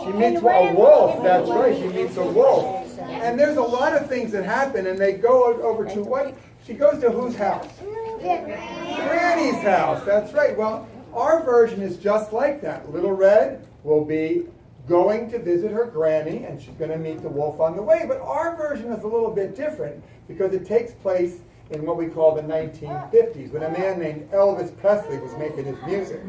She meets a wolf, that's right, she meets a wolf. And there's a lot of things that happen, and they go over to what? She goes to whose house? Granny's house, that's right. Well, our version is just like that. Little Red will be going to visit her granny, and she's going to meet the wolf on the way. But our version is a little bit different because it takes place in what we call the 1950s, when a man named Elvis Presley was making his music.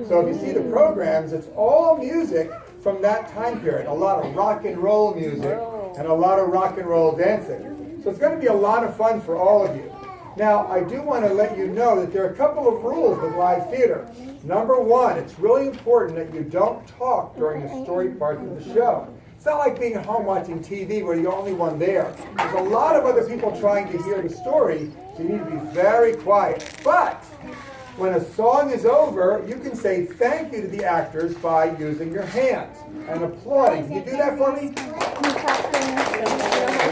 So if you see the programs, it's all music from that time period. A lot of rock and roll music and a lot of rock and roll dancing. So it's going to be a lot of fun for all of you. Now, I do want to let you know that there are a couple of rules with live theater. Number one, it's really important that you don't talk during the story parts of the show. It's not like being at home watching TV where you're the only one there. There's a lot of other people trying to hear the story, so you need to be very quiet. But when a song is over, you can say thank you to the actors by using your hands and applauding. Can you do that for me?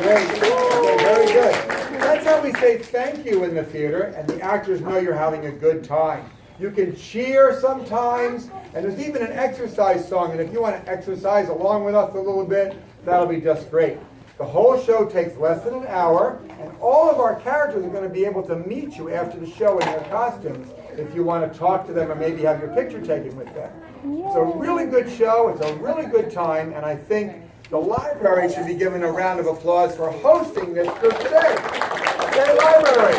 Great. Okay, very good. That's how we say thank you in the theater, and the actors know you're having a good time. You can cheer sometimes, and there's even an exercise song, and if you want to exercise along with us a little bit, that'll be just great. The whole show takes less than an hour, and all of our characters are going to be able to meet you after the show in their costumes if you want to talk to them or maybe have your picture taken with them. It's a really good show, it's a really good time, and I think the library should be given a round of applause for hosting this group today. Okay, library!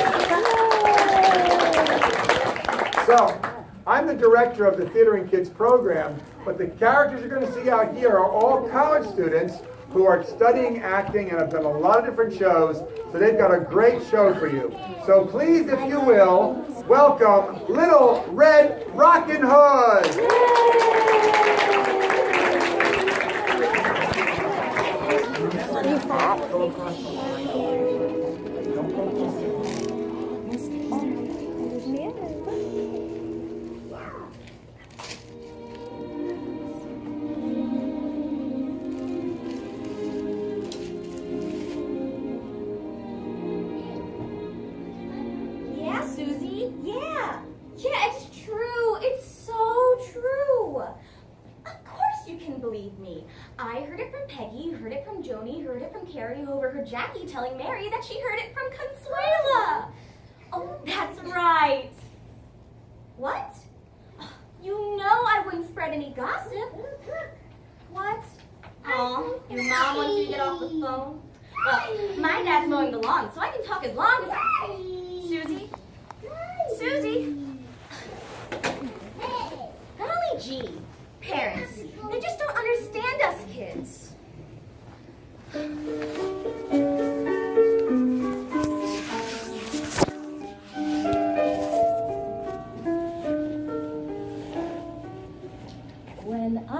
So, I'm the director of the Theater and Kids program, but the characters you're going to see out here are all college students who are studying acting and have done a lot of different shows, so they've got a great show for you. So please, if you will, welcome Little Red Rockin' Hood! Yeah, Susie. Yeah. Yeah, it's true. It's so true. Of course you can believe me. I heard it from Peggy, heard it from Joni, heard it from Carrie, who overheard Jackie telling Mary that she heard it from Consuela. Oh, that's right. What? You know I wouldn't spread any gossip. What? Aw, your mom wants you to get off the phone? Well, my dad's mowing the lawn, so I can talk as long as I... Susie? Susie? Golly gee, parents, they just don't understand us kids. When I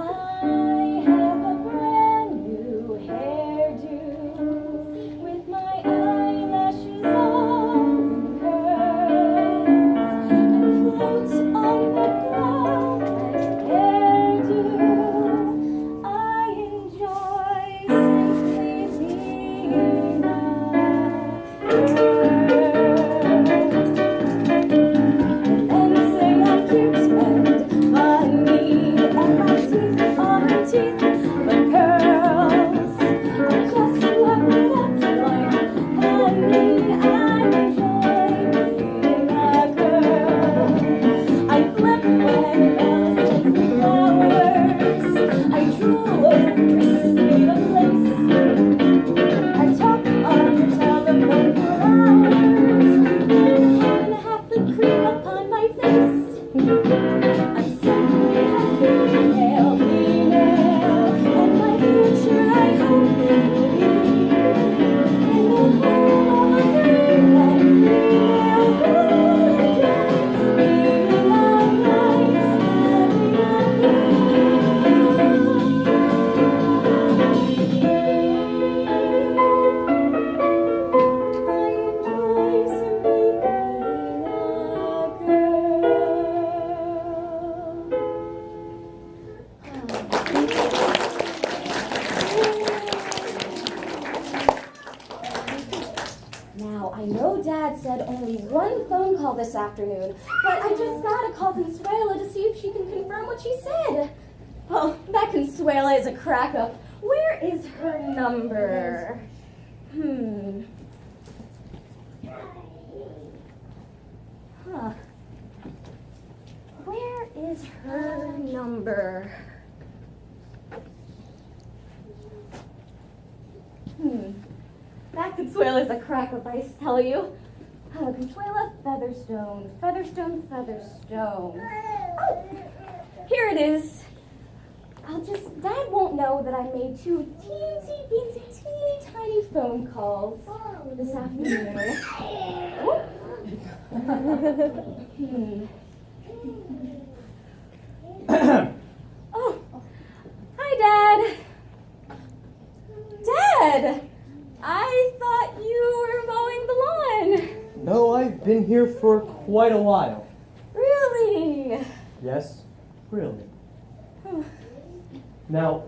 have a brand new hairdo with my eyelashes all in curls and floats on the ground like hairdo, I enjoy simply being a girl. And say I'm cute and funny. Teeth, but curls are just what it up like honey. I enjoy being a girl. I flip when Alice takes the flowers. I drool over Chris's made of lace. I talk on the telephone for hours and have the cream upon my face. I'm simply a female. And my future I hope will be in the home of a girl and female who enjoy being alive, having a I enjoy simply being a girl. Now, I know Dad said only one phone call this afternoon, but I just gotta call Consuela to see if she can confirm what she said. Well, Consuela is a crack-up. Where is her number? Huh. Where is her number? That Consuela is a crack-up, I tell you. Consuela Featherstone. Featherstone. Oh, here it is. Dad won't know that I made 2 teeny tiny phone calls this afternoon. Oh, hi, Dad. Dad, I thought you were mowing the lawn. No, I've been here for quite a while. Really? Yes, really. Now,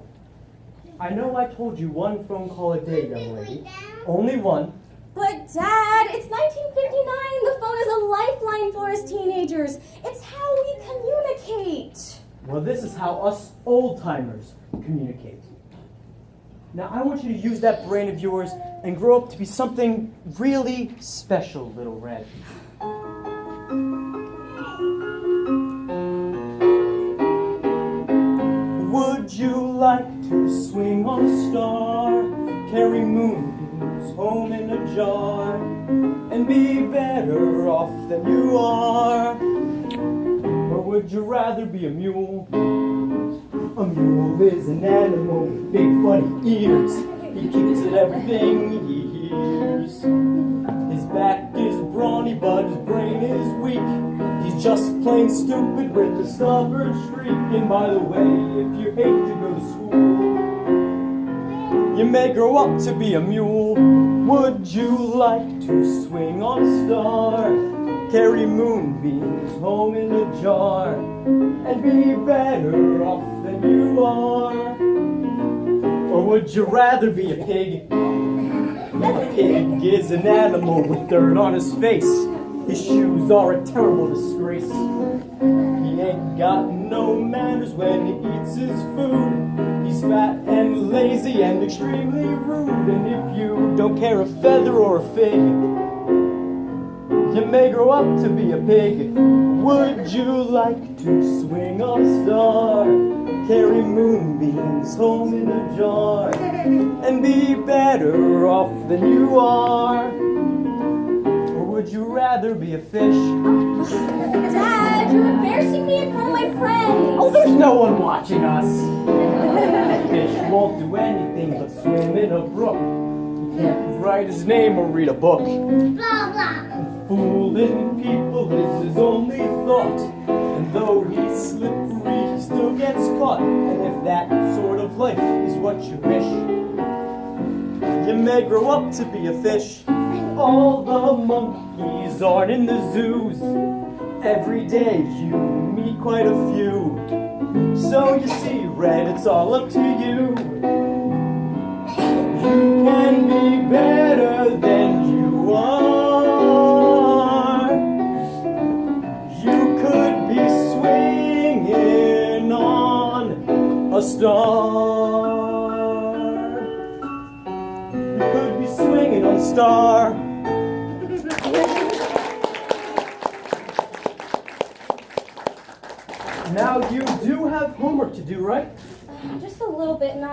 I know I told you 1 phone call a day, young lady. Only 1. But Dad, it's 1959. The phone is a lifeline for us teenagers. It's how we communicate. Well, this is how us old-timers communicate. Now, I want you to use that brain of yours and grow up to be something really special, Little Red. Would you like to swing on a star, carry moonbeams home in a jar, and be better off than you are? Or would you rather be a mule? A mule is an animal with big funny ears. He kicks at everything he hears. His back is brawny, but his brain is weak. He's just plain stupid with a stubborn streak. And by the way, if you hate to go to school, you may grow up to be a mule. Would you like to swing on a star, carry moonbeams home in a jar, and be better off than you are? Or would you rather be a pig? A pig is an animal with dirt on his face. His shoes are a terrible disgrace. He ain't got no manners when he eats his food. He's fat and lazy and extremely rude. And if you don't care a feather or a fig, you may grow up to be a pig. Would you like to swing on a star, carry moonbeams home in a jar, and be better off than you are? Or would you rather be a fish? Dad, you're embarrassing me in front of my friends. Oh, there's no one watching us. A fish won't do anything but swim in a brook. He can't write his name or read a book. Blah, blah. Fooling people is his only thought. And though he's slippery, he still gets caught. And if that sort of life is what you wish, you may grow up to be a fish. All the monkeys aren't in the zoos. Every day you meet quite a few. So you see, Red, it's all up to you. You can be better than you are. You could be swinging on a star. You could be swinging on a star. Now you do have homework to do, right? Just a little bit, and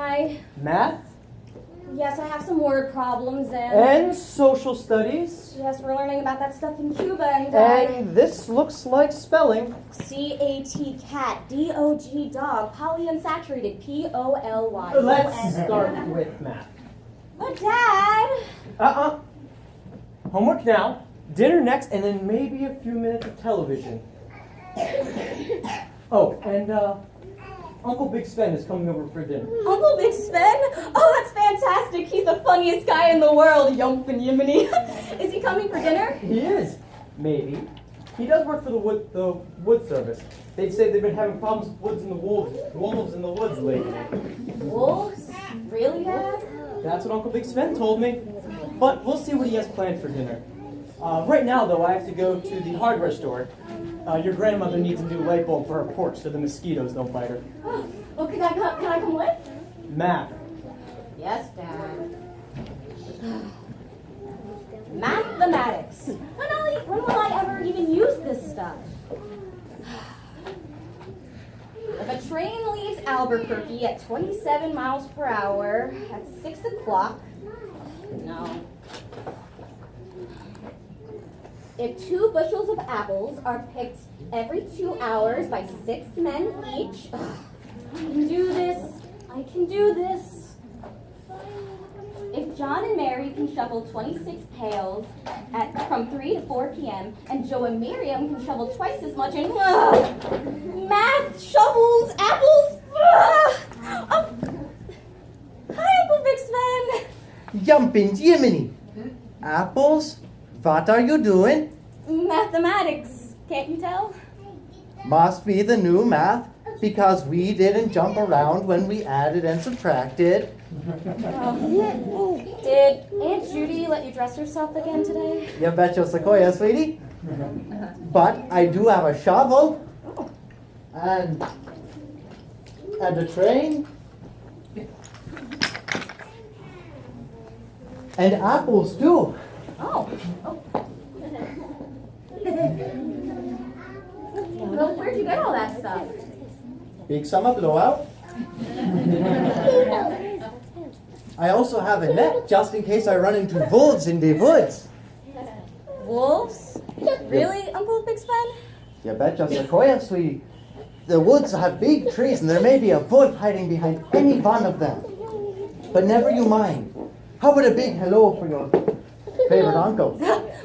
Math yes, I have some word problems, and and social studies. yes, we're learning about that stuff in Cuba, and And this looks like spelling. CAT, cat, DOG, dog, polyunsaturated, POLY. Let's start with math. But Dad, Homework now, dinner next, and then maybe a few minutes of television. Oh, and Uncle Big Sven is coming over for dinner. Uncle Big Sven? Oh, that's fantastic. He's the funniest guy in the world, Yump and Yiminy. Is he coming for dinner? He is, maybe. He does work for the wood service. They say they've been having problems with wolves in the woods lately. Wolves? Really, Dad? That's what Uncle Big Sven told me. But we'll see what he has planned for dinner. Right now, though, I have to go to the hardware store. Your grandmother needs a new light bulb for her porch so the mosquitoes don't bite her. Well, can I come with? Math. Yes, Dad. Mathematics. When will I ever even use this stuff? If a train leaves Albuquerque at 27 miles per hour at 6 o'clock, no. If 2 bushels of apples are picked every 2 hours by 6 men each, I can do this. I can do this. If John and Mary can shovel 26 pails from 3 to 4 p.m., and Joe and Miriam can shovel twice as much in math, shovels, apples. Oh. Hi, Uncle Big Sven. Jumping Jiminy. Apples? What are you doing? Mathematics. Can't you tell? Must be the new math, because we didn't jump around when we added and subtracted. Did Aunt Judy let you dress yourself again today? You betcha Sequoia, sweetie. But I do have a shovel. And a train. And apples too. Oh. Well, where'd you get all that stuff? Big summer blowout. I also have a net just in case I run into wolves in the woods. Wolves? Really, Uncle Big Sven? You betcha Sequoia, sweetie. The woods have big trees and there may be a wolf hiding behind any one of them. But never you mind. How about a big hello for your favorite uncle?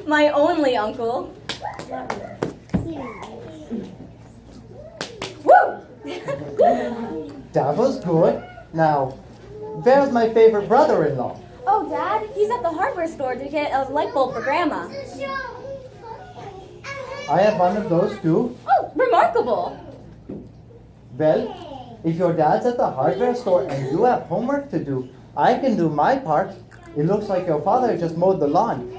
My only uncle. Woo! That was good. Now, where's my favorite brother-in-law? Oh, Dad, he's at the hardware store to get a light bulb for Grandma. I have one of those too. Oh, remarkable. Well, if your dad's at the hardware store and you have homework to do, I can do my part. It looks like your father just mowed the lawn.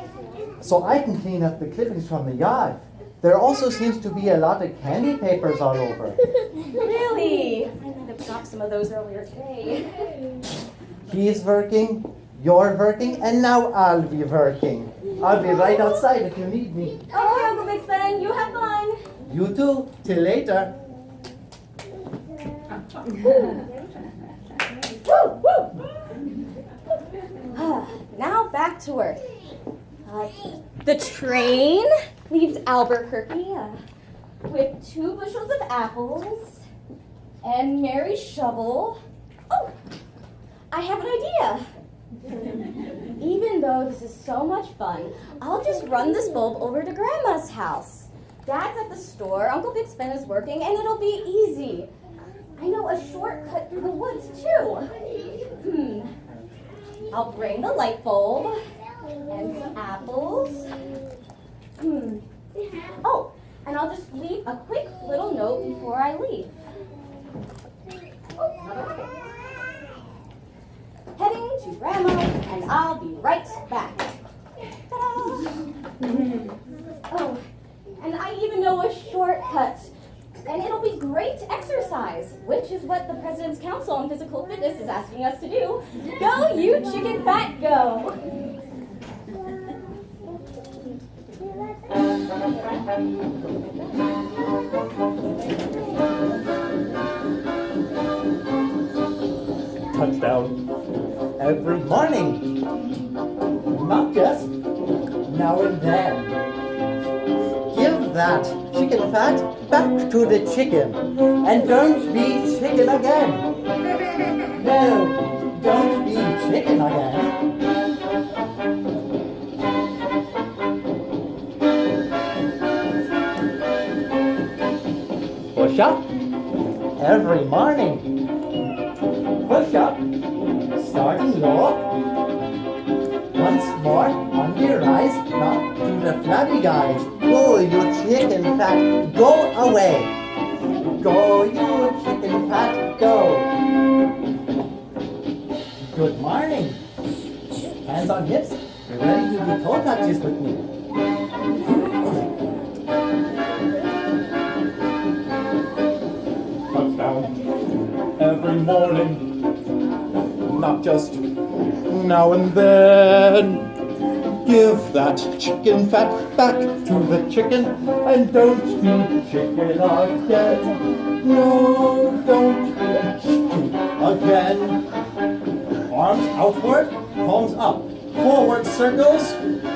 So I can clean up the clippings from the yard. There also seems to be a lot of candy papers all over. Really? I might have dropped some of those earlier today. He's working, you're working, and now I'll be working. I'll be right outside if you need me. Okay, Uncle Big Sven, you have fun. You too. Till later. Woo, woo. Now back to work. The train leaves Albuquerque with 2 bushels of apples and Mary's shovel. Oh, I have an idea. Even though this is so much fun, I'll just run this bulb over to Grandma's house. Dad's at the store, Uncle Big Sven is working, and it'll be easy. I know a shortcut through the woods, too. I'll bring the light bulb and some apples. Oh, and I'll just leave a quick little note before I leave. Heading to Grandma's, and I'll be right back. Ta-da! Oh, and I even know a shortcut. And it'll be great exercise, which is what the President's Council on Physical Fitness is asking us to do. Go, you chicken fat, go! Touchdown. Every morning. Not just now and then. Give that chicken fat back to the chicken. And don't be chicken again. No, don't be chicken again. Push up every morning. Push up, starting low. Once more, on the rise, not to the flabby guys. Go, you chicken fat, go away. Go, you chicken fat, go. Good morning. Hands on hips. You're ready to do toe touches with me. every morning, not just now and then. Give that chicken fat back to the chicken and don't be chicken again. No, don't be chicken again. Arms outward, palms up. Forward circles.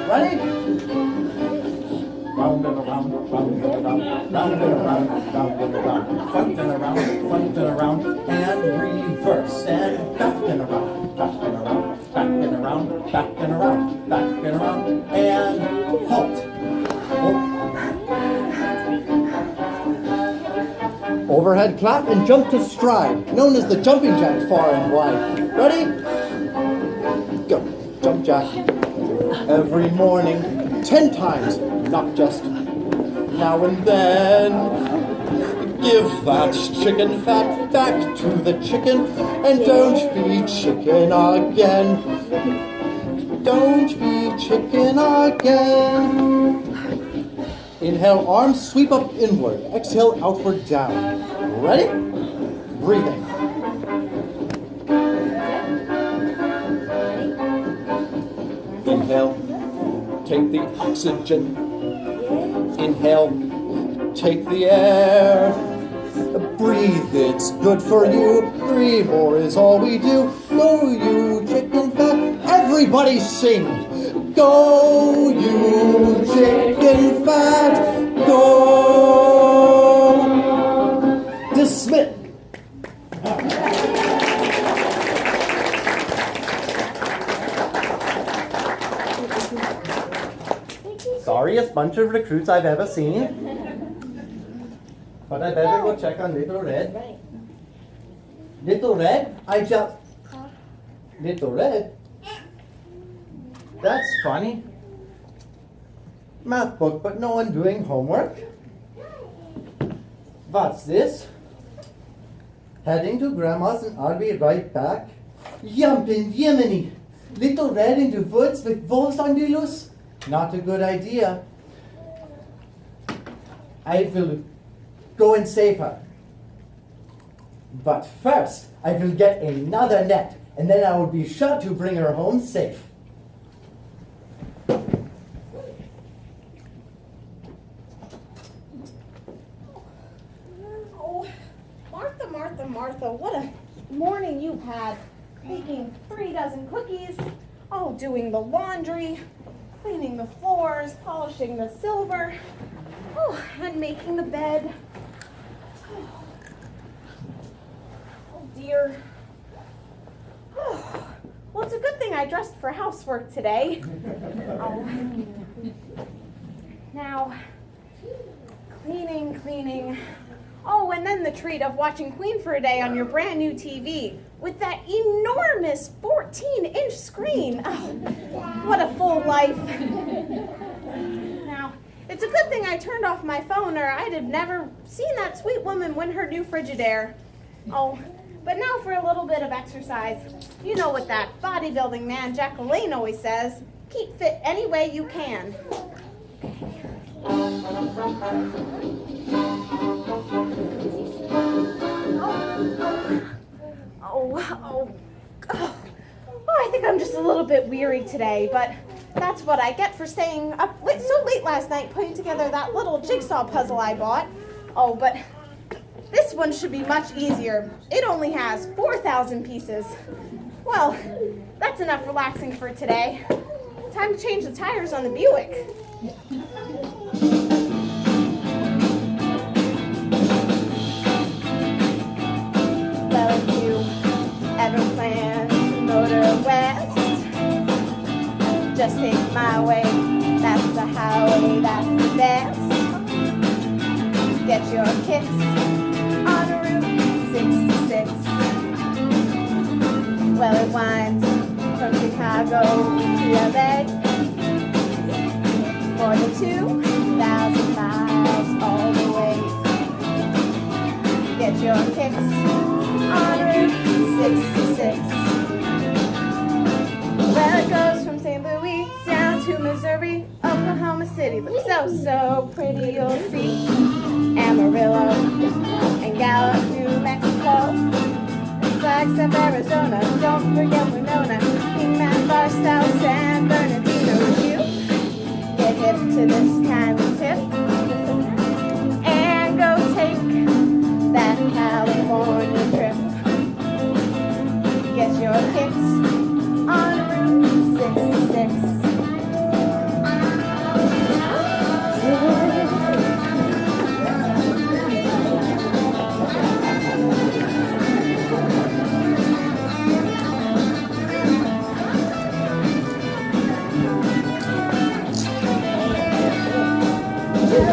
Ready? Round and around, round and around, round and around, round and around. Front and around, and reverse. And back and around, back and around, back and around, back and around, back and around, and halt. Overhead clap and jump to stride, known as the jumping jack far and wide. Ready? Go. Jump jack. Every morning, 10 times, not just now and then. Give that chicken fat back to the chicken and don't be chicken again. Don't be chicken again. Inhale, arms sweep up inward. Exhale, outward down. Ready? Breathing. Inhale, take the oxygen. Inhale, take the air. Breathe, it's good for you. 3 more is all we do. Go, you chicken fat. Everybody sing. Go, you chicken fat. Go. Dismiss. Sorriest bunch of recruits I've ever seen. But I better go check on Little Red. Little Red, Little Red? That's funny. Math book, but no one doing homework. What's this? Heading to Grandma's and I'll be right back. Jumping Yemeni! Little Red in the woods with wolves on the loose? Not a good idea. I will go and save her. But first, I will get another net, and then I will be sure to bring her home safe. Oh, Martha, Martha, Martha, what a morning you've had. Baking 3 dozen cookies, doing the laundry, cleaning the floors, polishing the silver, and making the bed. Oh dear. Well, it's a good thing I dressed for housework today. Now, cleaning. Oh, and then the treat of watching Queen for a day on your brand new TV with that enormous 14-inch screen. Oh, what a full life. Now, it's a good thing I turned off my phone or I'd have never seen that sweet woman win her new Frigidaire. Oh, but now for a little bit of exercise. You know what that bodybuilding man Jack LaLanne always says, keep fit any way you can. I think I'm just a little bit weary today, but that's what I get for staying up so late last night putting together that little jigsaw puzzle I bought. Oh, but this one should be much easier. It only has 4,000 pieces. Well, that's enough relaxing for today. Time to change the tires on the Buick. Well, if you ever plan to motor west, just take my way. That's the highway, that's the best. Get your kicks on Route 66. Well, it winds from Chicago to LA for the 2,000 miles all the way. Get your kicks on Route 66. Well, it goes from St. Louis down to Missouri. Oklahoma City looks so pretty, you'll see. Amarillo and Gallup, New Mexico. Flagstaff, Arizona. Don't forget Winona. Kingman, Barstow, San Bernardino. You get hip to this kindly tip and go take that California trip. Get your kicks on Route 66.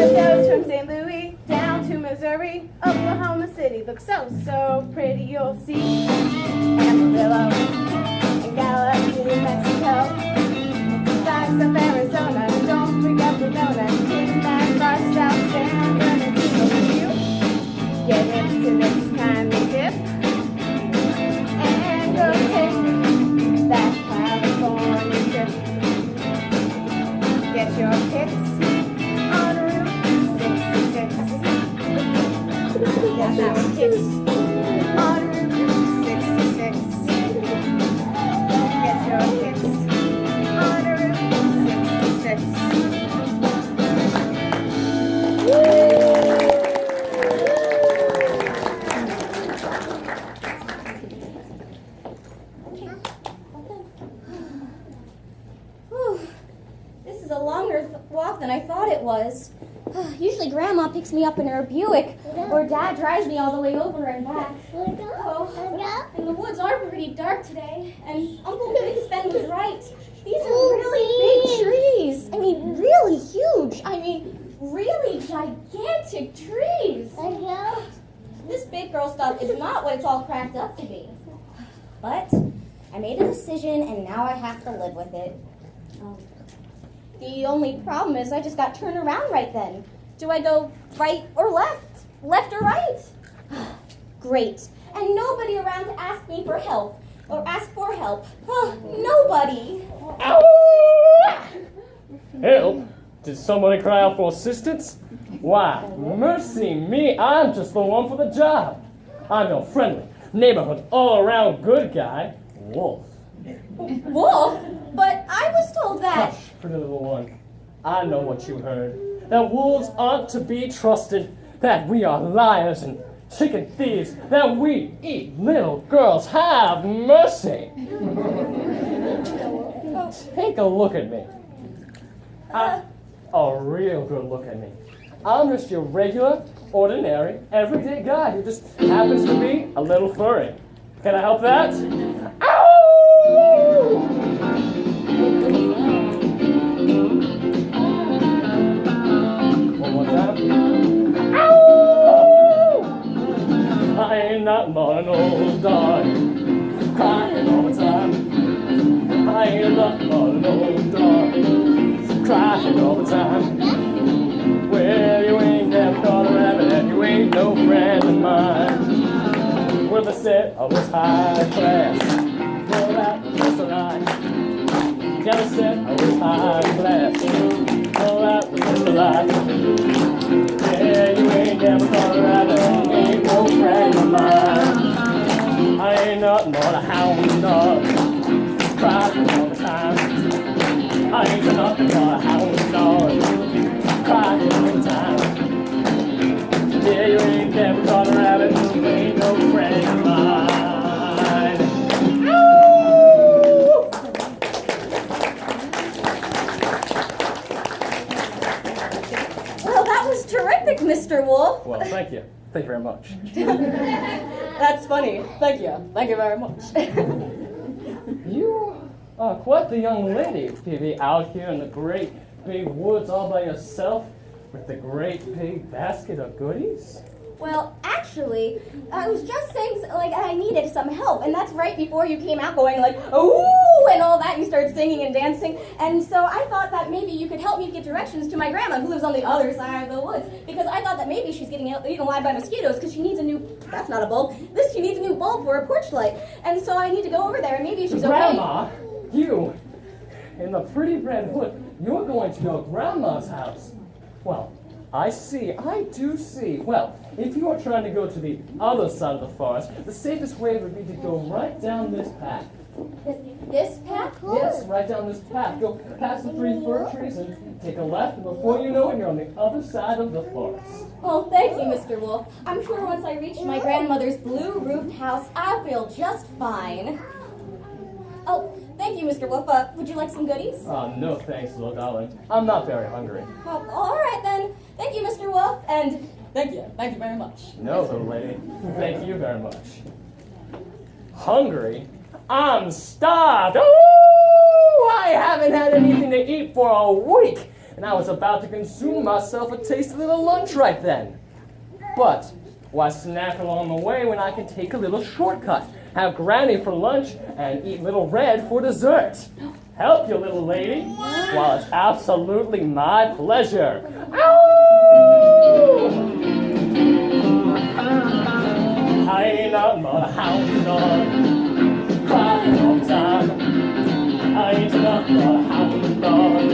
It goes from St. Louis down to Missouri. Oklahoma City looks so pretty, you'll see. Amarillo and Gallup, New Mexico. Flagstaff, Arizona. Don't forget Winona. Kingman, Barstow, San Bernardino. You get into this kind of tip and go take that California trip. Get your kicks on Route 66. Get your kicks on Route 66. Get your kicks on Route 66. Whew. This is a longer walk than I thought it was. Usually Grandma picks me up in her Buick, or Dad drives me all the way over and back. Oh, and the woods are pretty dark today, and Uncle Big Sven was right. These are really big trees. I mean, really huge. I mean, really gigantic trees. This big girl stuff is not what it's all cracked up to be. But I made a decision, and now I have to live with it. The only problem is I just got turned around right then. Do I go right or left? Left or right? Great. And nobody around to ask me for help or ask for help. Nobody. Ow! Help? Did somebody cry out for assistance? Why, mercy me, I'm just the one for the job. I'm your friendly, neighborhood, all-around good guy, Wolf. Wolf? But I was told that. Hush, pretty little one. I know what you heard. That wolves aren't to be trusted. That we are liars and chicken thieves. That we eat little girls. Have mercy. Take a look at me. A real good look at me. I'm just your regular, ordinary, everyday guy who just happens to be a little furry. Can I help that? Ow! One more time. Ow! I ain't not but an old dog, crying all the time. I ain't not but an old dog, crying all the time. Well, you ain't never caught a rabbit and you ain't no friend of mine. Well, they said I was high class. Well, that was just a lie. Yeah, they said I was high class. Well, that was just a lie. Yeah, you ain't never caught a rabbit and you ain't no friend of mine. I ain't nothing but a hound dog, crying all the time. I ain't nothing but a hound dog, crying all the time. Yeah, you ain't never caught a rabbit, you ain't no friend of mine. Ow! Well, that was terrific, Mr. Wolf. Well, thank you. Thank you very much. That's funny. Thank you. Thank you very much. You are quite the young lady, Phoebe, out here in the great big woods all by yourself with the great big basket of goodies. Well, actually, I was just saying, like, I needed some help, and that's right before you came out going like, ooh, and all that. You started singing and dancing, and so I thought that maybe you could help me get directions to my grandma, who lives on the other side of the woods, because I thought that maybe she's getting eaten alive by mosquitoes, because she needs a new, that's not a bulb, she needs a new bulb for her porch light, and so I need to go over there, and maybe she's okay. Grandma, you, in the pretty red hood, you're going to your grandma's house. Well, I see. I do see. Well, if you are trying to go to the other side of the forest, the safest way would be to go right down this path. This path? Yes, right down this path. Go past the 3 fir trees and take a left, and before you know it, you're on the other side of the forest. Oh, thank you, Mr. Wolf. I'm sure once I reach my grandmother's blue-roofed house, I'll feel just fine. Oh, thank you, Mr. Wolf. Would you like some goodies? No thanks, little darling. I'm not very hungry. Oh, all right, then. Thank you, Mr. Wolf, and thank you very much. No, little lady. Thank you very much. Hungry? I'm starved. Ooh, I haven't had anything to eat for a week, and I was about to consume myself a tasty little lunch right then. But why snack along the way when I can take a little shortcut, have Granny for lunch, and eat Little Red for dessert? Help you, little lady. Well, it's absolutely my pleasure. Ow! I ain't not a hound dog, crying all the time. I ain't not a hound dog,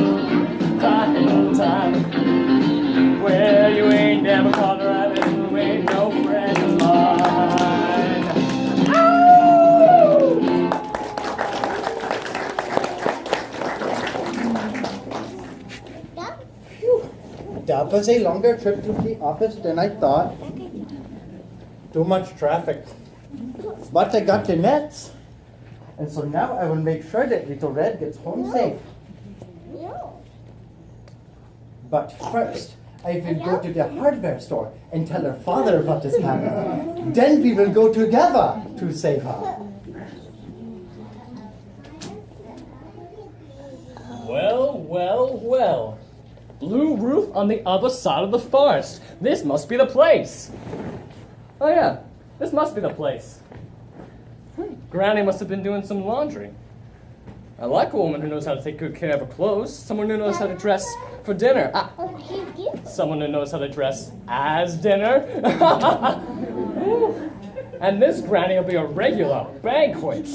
crying all the time. Well, you ain't never caught a rabbit, you ain't no friend of mine. That was a longer trip to the office than I thought. Too much traffic. But I got the nets. And so now I will make sure that Little Red gets home safe. But first, I will go to the hardware store and tell her father what has happened. Then we will go together to save her. Well, well, well. Blue roof on the other side of the forest. This must be the place. Oh yeah, this must be the place. Granny must have been doing some laundry. I like a woman who knows how to take good care of her clothes. Someone who knows how to dress for dinner. Someone who knows how to dress as dinner. And this Granny will be a regular banquet.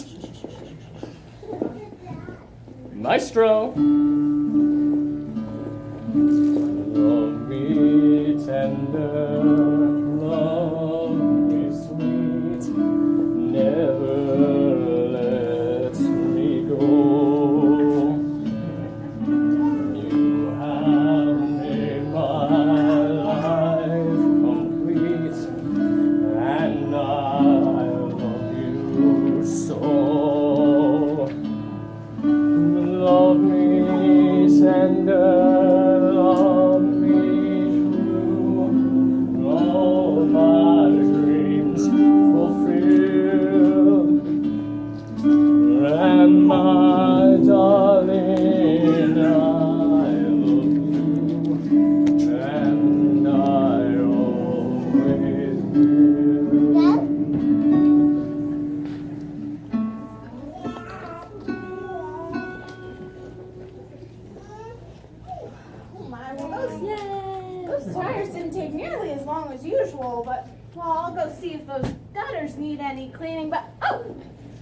Maestro. Love me tender, love me sweet, never let me go. You have made my life complete, and I love you so. Love me tender. Those tires didn't take nearly as long as usual, but, well, I'll go see if those gutters need any cleaning, but, oh,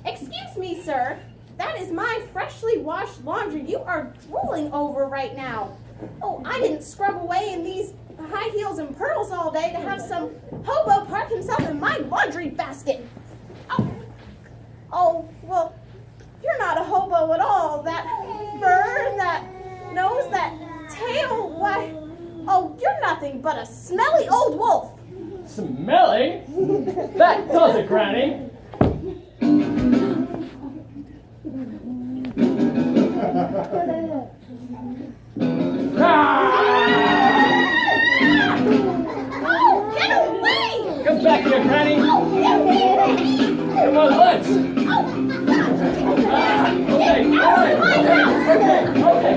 excuse me, sir. That is my freshly washed laundry you are drooling over right now. Oh, I didn't scrub away in these high heels and pearls all day to have some hobo park himself in my laundry basket. Oh, well, you're not a hobo at all. That fur, that nose, that tail, why, oh, you're nothing but a smelly old wolf. Smelly? That does it, Granny. Oh, get away! Come back here, Granny. Come on, let's. Okay, all right. Okay.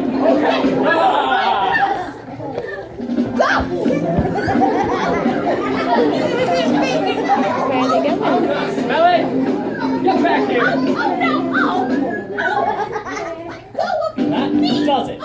Smelly, get back here. Oh, no. That does it.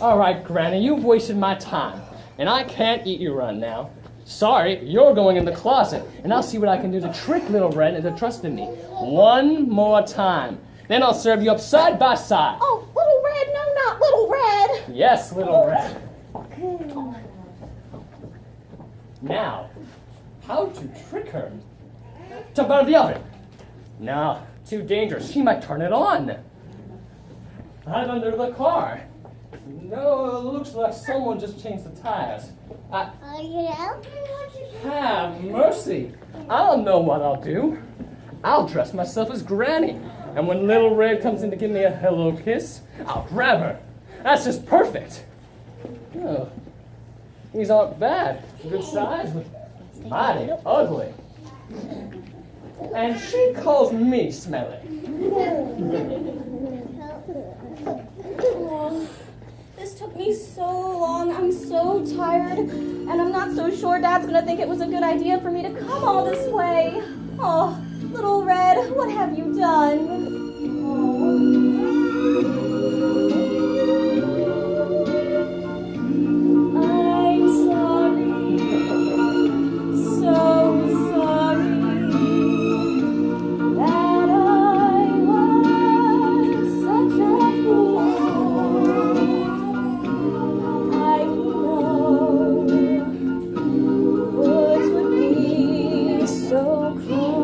All right, Granny, you've wasted my time, and I can't eat you right now. Sorry, you're going in the closet, and I'll see what I can do to trick Little Red into trusting me. One more time. Then I'll serve you up side by side. Oh, Little Red, no, not Little Red. Yes, Little Red. Now, how to trick her? Jump out of the oven. No, too dangerous. She might turn it on. Hide under the car. No, it looks like someone just changed the tires. Have mercy. I don't know what I'll do. I'll dress myself as Granny. And when Little Red comes in to give me a hello kiss, I'll grab her. That's just perfect. Oh, these aren't bad. Good size, but mighty ugly. And she calls me smelly. Oh, this took me so long. I'm so tired. And I'm not so sure Dad's gonna think it was a good idea for me to come all this way. Oh, Little Red, what have you done? I'm sorry. So sorry that I was such a fool. I know words would be so cruel.